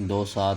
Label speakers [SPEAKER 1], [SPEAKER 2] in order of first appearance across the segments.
[SPEAKER 1] 2-7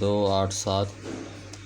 [SPEAKER 1] 2 8 7،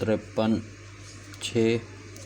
[SPEAKER 1] 53.6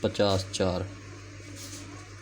[SPEAKER 1] 50.4،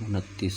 [SPEAKER 1] 29،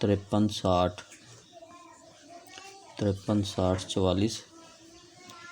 [SPEAKER 1] 53-60 44،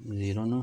[SPEAKER 1] 9،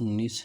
[SPEAKER 1] 19،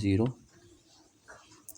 [SPEAKER 1] 0،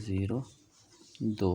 [SPEAKER 1] 0.2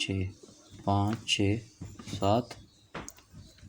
[SPEAKER 1] 6 5 6 7.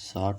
[SPEAKER 1] 60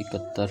[SPEAKER 1] 71.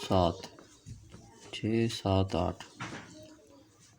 [SPEAKER 1] 7 6 7 8.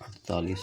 [SPEAKER 1] 48.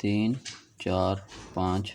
[SPEAKER 1] 3 4 5.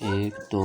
[SPEAKER 1] 1 2.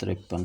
[SPEAKER 1] 53.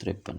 [SPEAKER 1] 53.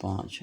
[SPEAKER 1] 5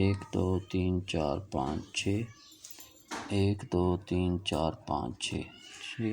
[SPEAKER 1] 1 2 3 4 5 6. 1 2 3 4 5 6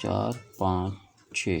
[SPEAKER 1] 4 5 6.